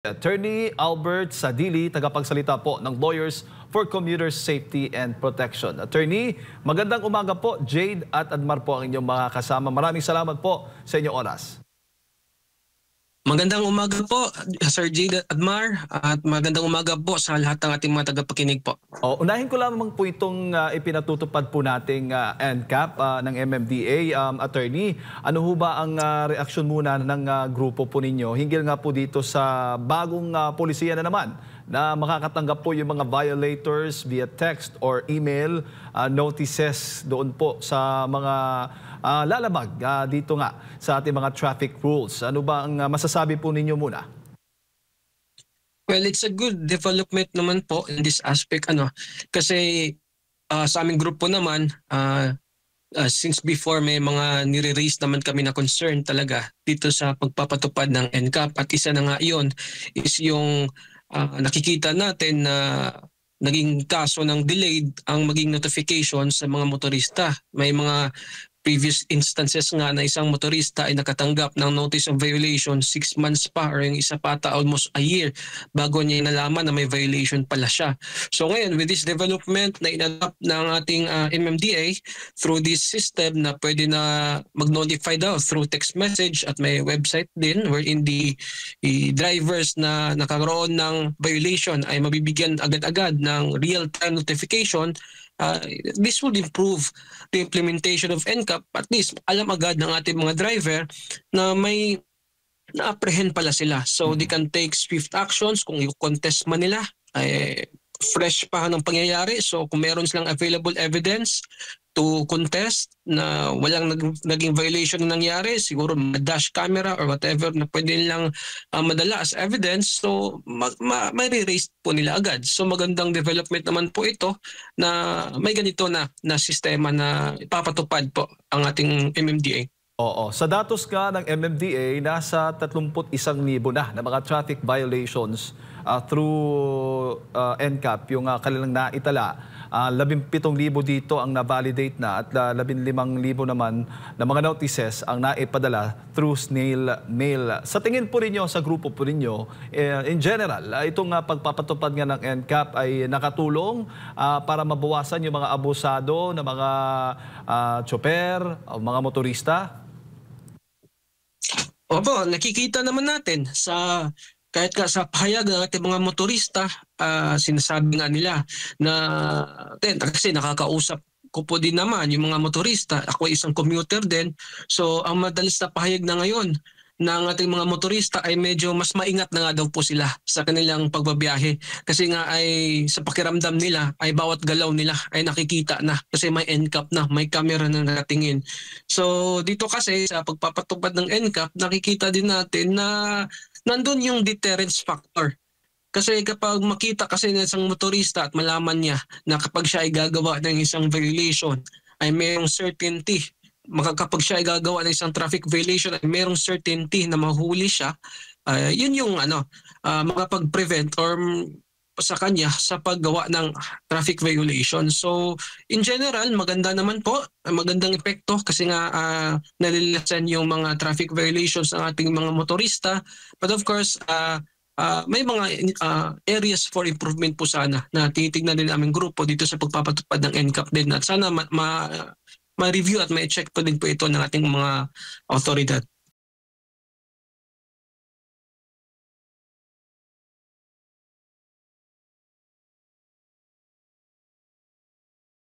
Attorney Albert Sadili, tagapagsalita po ng Lawyers for Commuter Safety and Protection. Attorney, magandang umaga po. Jade at Admar po ang inyong mga kasama. Maraming salamat po sa inyong oras. Magandang umaga po, Sir Jade at Admar, at magandang umaga po sa lahat ng ating mga tagapakinig po. Unahin ko lamang po itong ipinatutupad po nating NCAP ng MMDA. Attorney, ano ho ba ang reaksyon muna ng grupo po ninyo hinggil nga po dito sa bagong polisiya na naman na makakatanggap po yung mga violators via text or email notices doon po sa mga lalabag dito nga sa ating mga traffic rules. Ano ba ang masasabi po ninyo muna? Well, it's a good development naman po in this aspect. Kasi sa aming grupo naman, since before may mga nire-raise naman kami na concern talaga dito sa pagpapatupad ng NCAP. At isa na nga yun is yung nakikita natin na naging kaso ng delayed ang maging notification sa mga motorista. May mga previous instances nga na isang motorista ay nakatanggap ng notice of violation 6 months pa or yung isa pa almost a year bago niya nalaman na may violation pala siya. So ngayon with this development na inadapt ng ating MMDA through this system na pwede na mag-notify daw through text message at may website din wherein the drivers na nakaroon ng violation ay mabibigyan agad-agad ng real-time notification. This would improve the implementation of NCAP. At least alam agad ng ating mga driver na may na-apprehend pala sila. So they can take swift actions kung i-contest man nila. Fresh pa ng pangyayari. So kung meron silang available evidence to contest na walang naging violation na nangyari, siguro dash camera or whatever na pwede nilang madala as evidence, so may-re-raise po nila agad. So magandang development naman po ito na may ganito na sistema na ipapatupad po ang ating MMDA. Oo. Sa datos ka ng MMDA, nasa 31,000 na mga traffic violations through NCAP yung kanilang naitala. 17,000 dito ang na-validate na at 15,000 naman na mga notices ang naipadala through snail mail. Sa tingin po ninyo, sa grupo po ninyo, in general, itong pagpapatupad nga ng NCAP ay nakatulong para mabawasan yung mga abusado na mga tsoper, mga motorista? Opo, nakikita naman natin sa kahit ka sa pahayag ng ating mga motorista, sinasabi nga nila na kasi nakakausap ko po din naman yung mga motorista. Ako ay isang commuter din. So ang madalas na pahayag na ngayon ng ating mga motorista ay medyo mas maingat na nga daw po sila sa kanilang pagbabiyahe. Kasi nga ay sa pakiramdam nila ay bawat galaw nila ay nakikita na kasi may NCAP na, may camera na nakatingin. So dito kasi sa pagpapatupad ng NCAP, nakikita din natin na nandun yung deterrence factor. Kasi kapag makita kasi ng isang motorista at malaman niya na kapag siya ay gagawa ng isang violation ay mayroong certainty, kapag siya ay gagawa ng isang traffic violation ay mayroong certainty na mahuli siya, yun yung makapag-prevent or sa kanya sa paggawa ng traffic violation. So in general, maganda naman po, magandang epekto kasi nga nalilisan yung mga traffic violations ng ating mga motorista. But of course, may mga areas for improvement po sana na titignan din aming grupo dito sa pagpapatupad ng NCAP din. At sana ma-review at ma-check po din po ito ng ating mga otoridad.